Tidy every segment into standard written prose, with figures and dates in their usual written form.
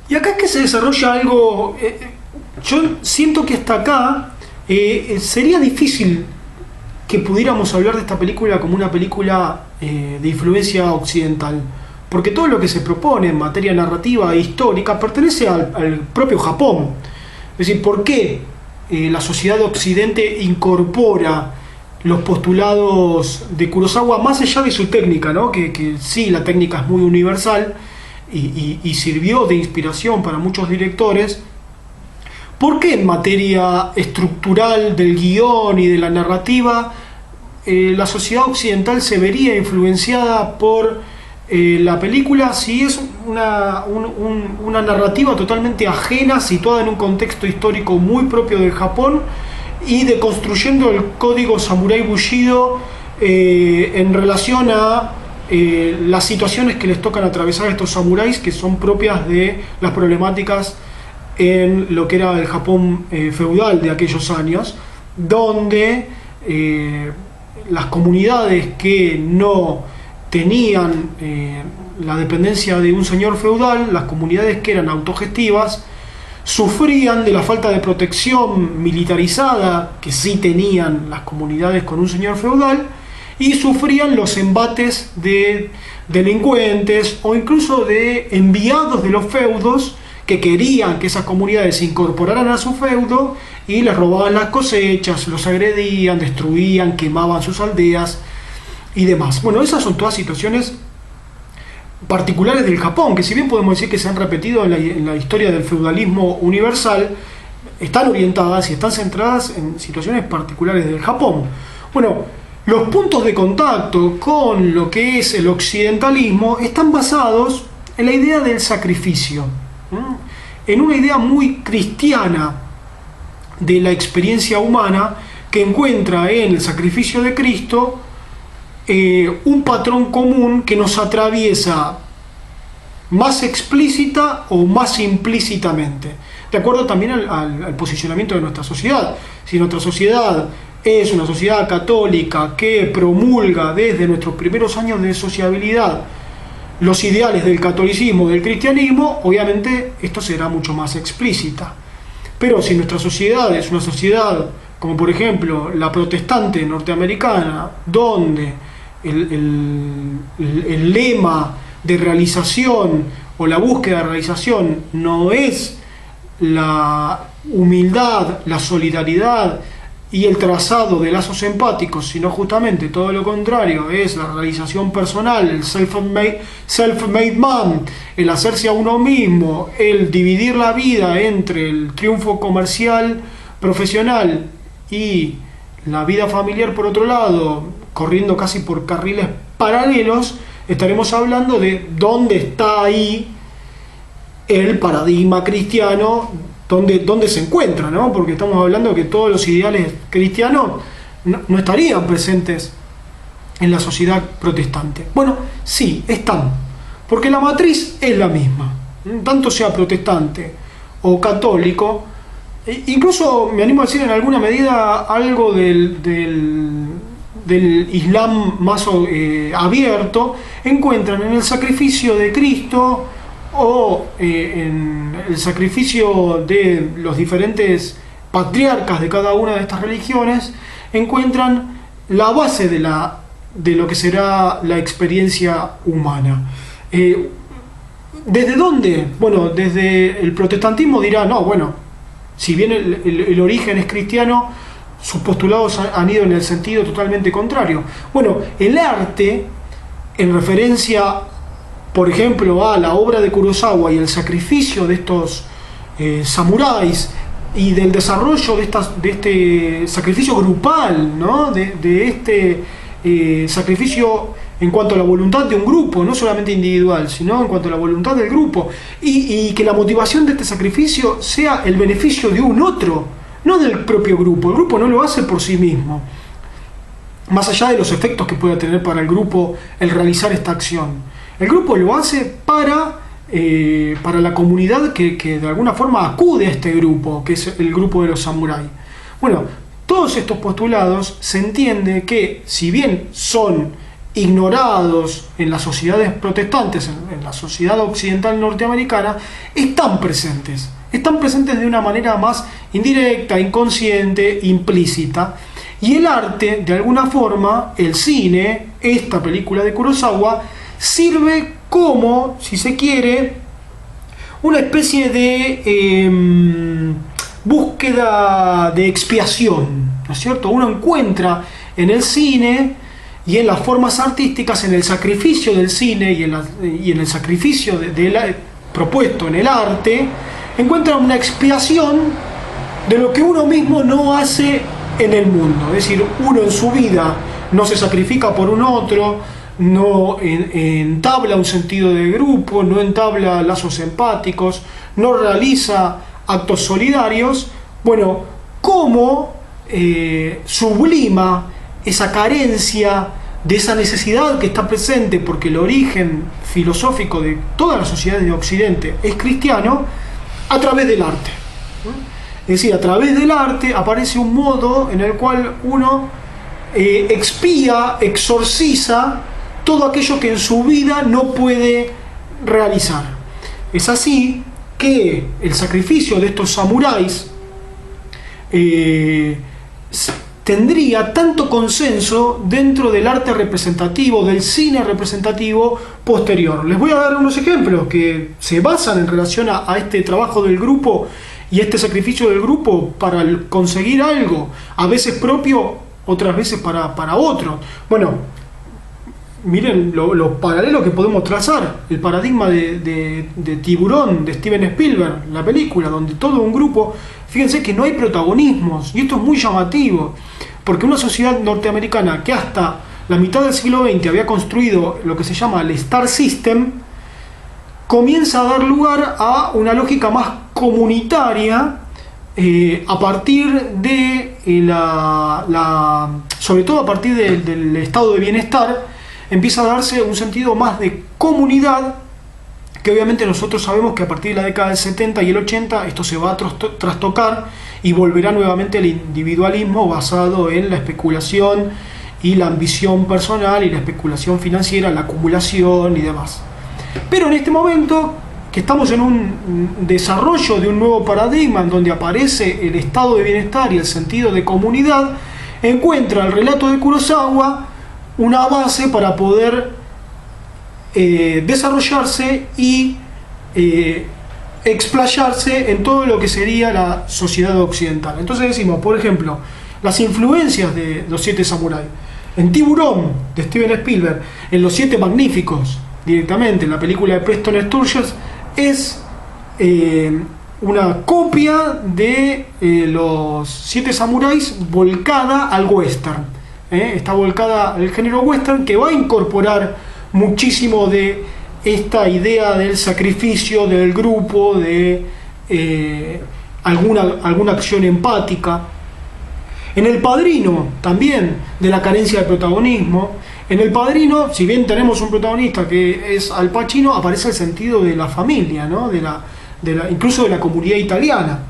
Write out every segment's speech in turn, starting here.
Y acá es que se desarrolla algo, yo siento que hasta acá sería difícil que pudiéramos hablar de esta película como una película de influencia occidental, porque todo lo que se propone en materia narrativa e histórica pertenece al propio Japón. Es decir, ¿por qué la sociedad de Occidente incorpora los postulados de Kurosawa más allá de su técnica, ¿no? Que sí, la técnica es muy universal y sirvió de inspiración para muchos directores? ¿Por qué en materia estructural del guión y de la narrativa la sociedad occidental se vería influenciada por la película si es una narrativa totalmente ajena, situada en un contexto histórico muy propio del Japón y deconstruyendo el código samurái Bushido en relación a las situaciones que les tocan atravesar a estos samuráis, que son propias de las problemáticas en lo que era el Japón feudal de aquellos años, donde las comunidades que no tenían la dependencia de un señor feudal, las comunidades que eran autogestivas, sufrían de la falta de protección militarizada que sí tenían las comunidades con un señor feudal, y sufrían los embates de delincuentes o incluso de enviados de los feudos que querían que esas comunidades se incorporaran a su feudo y les robaban las cosechas, los agredían, destruían, quemaban sus aldeas y demás. Bueno, esas son todas situaciones particulares del Japón, que si bien podemos decir que se han repetido en la historia del feudalismo universal, están orientadas y están centradas en situaciones particulares del Japón. Bueno, los puntos de contacto con lo que es el occidentalismo están basados en la idea del sacrificio, en una idea muy cristiana de la experiencia humana, que encuentra en el sacrificio de Cristo un patrón común que nos atraviesa más explícita o más implícitamente, de acuerdo también al posicionamiento de nuestra sociedad. Si nuestra sociedad es una sociedad católica que promulga desde nuestros primeros años de sociabilidad los ideales del catolicismo, del cristianismo, obviamente esto será mucho más explícita. Pero si nuestra sociedad es una sociedad como por ejemplo la protestante norteamericana, donde el lema de realización o la búsqueda de realización no es la humildad, la solidaridad y el trazado de lazos empáticos, sino justamente todo lo contrario, es la realización personal, el self-made man, el hacerse a uno mismo, el dividir la vida entre el triunfo comercial, profesional y la vida familiar por otro lado, corriendo casi por carriles paralelos, estaremos hablando de dónde está ahí el paradigma cristiano, dónde se encuentra, ¿no? Porque estamos hablando de que todos los ideales cristianos no estarían presentes en la sociedad protestante. Bueno, sí, están, porque la matriz es la misma, tanto sea protestante o católico. Incluso me animo a decir en alguna medida algo del Islam más abierto, encuentran en el sacrificio de Cristo o en el sacrificio de los diferentes patriarcas de cada una de estas religiones, encuentran la base de lo que será la experiencia humana. ¿Desde dónde? Bueno, desde el protestantismo dirá, no, bueno, si bien el origen es cristiano, sus postulados han ido en el sentido totalmente contrario. Bueno, el arte, en referencia, por ejemplo, a la obra de Kurosawa y el sacrificio de estos samuráis y del desarrollo de este sacrificio grupal, ¿no? de este sacrificio en cuanto a la voluntad de un grupo, no solamente individual, sino en cuanto a la voluntad del grupo, y que la motivación de este sacrificio sea el beneficio de un otro, no del propio grupo. El grupo no lo hace por sí mismo, más allá de los efectos que pueda tener para el grupo el realizar esta acción. El grupo lo hace para la comunidad que de alguna forma acude a este grupo, que es el grupo de los samuráis. Bueno, todos estos postulados se entiende que, si bien son ignorados en las sociedades protestantes, en la sociedad occidental norteamericana, están presentes de una manera más indirecta, inconsciente, implícita. Y el arte, de alguna forma, el cine, esta película de Kurosawa, sirve como, si se quiere, una especie de búsqueda de expiación, ¿no es cierto? Uno encuentra en el cine y en las formas artísticas, en el sacrificio del cine y en el sacrificio propuesto en el arte, encuentra una expiación de lo que uno mismo no hace en el mundo. Es decir, uno en su vida no se sacrifica por un otro, no entabla un sentido de grupo, no entabla lazos empáticos, no realiza actos solidarios. Bueno, ¿cómo sublima esa carencia de esa necesidad que está presente, porque el origen filosófico de todas las sociedades de Occidente es cristiano, a través del arte? Es decir, a través del arte aparece un modo en el cual uno expía, exorciza todo aquello que en su vida no puede realizar. Es así que el sacrificio de estos samuráis tendría tanto consenso dentro del arte representativo, del cine representativo posterior. Les voy a dar unos ejemplos que se basan en relación a este trabajo del grupo y este sacrificio del grupo para conseguir algo, a veces propio, otras veces para otro. Bueno, miren los paralelos que podemos trazar. El paradigma de Tiburón, de Steven Spielberg, la película, donde todo un grupo, fíjense que no hay protagonismos, y esto es muy llamativo, porque una sociedad norteamericana que hasta la mitad del siglo XX había construido lo que se llama el Star System, comienza a dar lugar a una lógica más comunitaria, a partir de sobre todo a partir del estado de bienestar, empieza a darse un sentido más de comunidad, que obviamente nosotros sabemos que a partir de la década del 70 y el 80 esto se va a trastocar y volverá nuevamente al individualismo basado en la especulación y la ambición personal y la especulación financiera, la acumulación y demás. Pero en este momento, que estamos en un desarrollo de un nuevo paradigma en donde aparece el estado de bienestar y el sentido de comunidad, encuentra el relato de Kurosawa una base para poder desarrollarse y explayarse en todo lo que sería la sociedad occidental. Entonces decimos, por ejemplo, las influencias de Los Siete Samuráis. En Tiburón, de Steven Spielberg, en Los Siete Magníficos, directamente, en la película de Preston Sturges, es una copia de Los Siete Samuráis volcada al western. Está volcada al género western, que va a incorporar muchísimo de esta idea del sacrificio del grupo, de alguna acción empática. En El Padrino también, de la carencia de protagonismo. En El Padrino, si bien tenemos un protagonista que es Al Pacino, aparece el sentido de la familia, ¿no? Incluso de la comunidad italiana.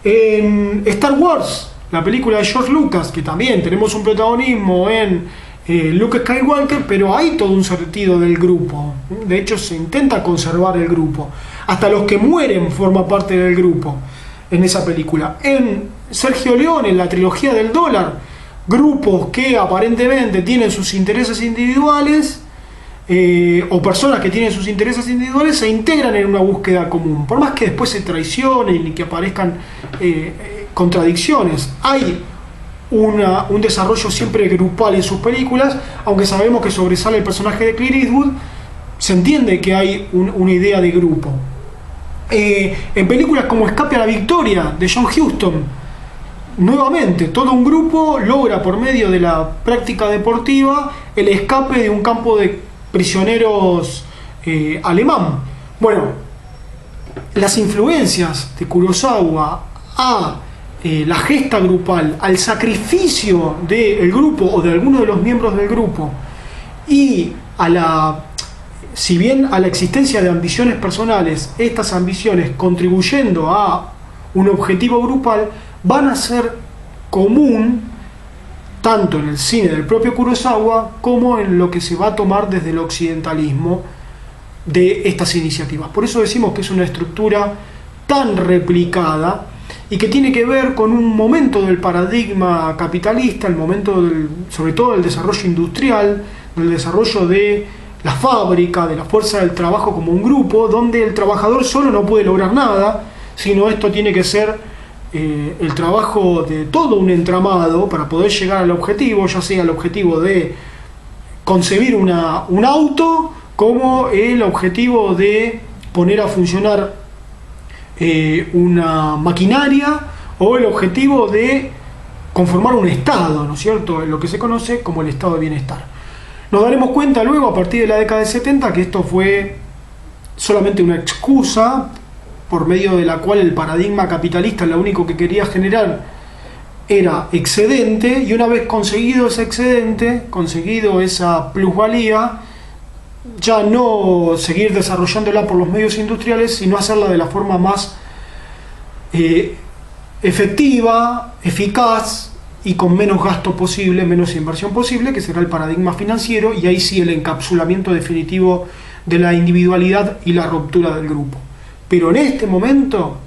En Star Wars, la película de George Lucas, que también tenemos un protagonismo en Luke Skywalker, pero hay todo un sentido del grupo. De hecho, se intenta conservar el grupo. Hasta los que mueren forman parte del grupo en esa película. En Sergio Leone, en la trilogía del dólar, grupos que aparentemente tienen sus intereses individuales, o personas que tienen sus intereses individuales, se integran en una búsqueda común. Por más que después se traicionen y que aparezcan contradicciones, hay un desarrollo siempre grupal en sus películas, aunque sabemos que sobresale el personaje de Clint Eastwood, se entiende que hay una idea de grupo. En películas como Escape a la Victoria, de John Huston, nuevamente todo un grupo logra, por medio de la práctica deportiva, el escape de un campo de prisioneros alemán. Bueno, las influencias de Kurosawa a la gesta grupal, al sacrificio del grupo o de alguno de los miembros del grupo, y si bien a la existencia de ambiciones personales, estas ambiciones contribuyendo a un objetivo grupal, van a ser común tanto en el cine del propio Kurosawa como en lo que se va a tomar desde el occidentalismo de estas iniciativas. Por eso decimos que es una estructura tan replicada y que tiene que ver con un momento del paradigma capitalista, el momento sobre todo del desarrollo industrial, del desarrollo de la fábrica, de la fuerza del trabajo como un grupo, donde el trabajador solo no puede lograr nada, sino esto tiene que ser el trabajo de todo un entramado para poder llegar al objetivo, ya sea el objetivo de concebir un auto, como el objetivo de poner a funcionar una maquinaria, o el objetivo de conformar un estado, ¿no es cierto?, lo que se conoce como el estado de bienestar. Nos daremos cuenta luego, a partir de la década del 70, que esto fue solamente una excusa por medio de la cual el paradigma capitalista lo único que quería generar era excedente, y una vez conseguido ese excedente, conseguido esa plusvalía, ya no seguir desarrollándola por los medios industriales, sino hacerla de la forma más efectiva, eficaz y con menos gasto posible, menos inversión posible, que será el paradigma financiero, y ahí sí el encapsulamiento definitivo de la individualidad y la ruptura del grupo. Pero en este momento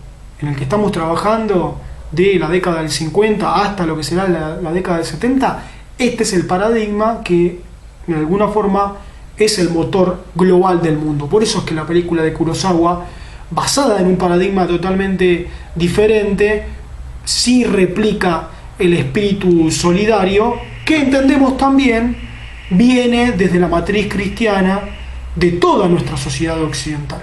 en el que estamos trabajando, de la década del 50 hasta lo que será la década del 70, este es el paradigma que de alguna forma es el motor global del mundo. Por eso es que la película de Kurosawa, basada en un paradigma totalmente diferente, sí replica el espíritu solidario, que entendemos también viene desde la matriz cristiana de toda nuestra sociedad occidental.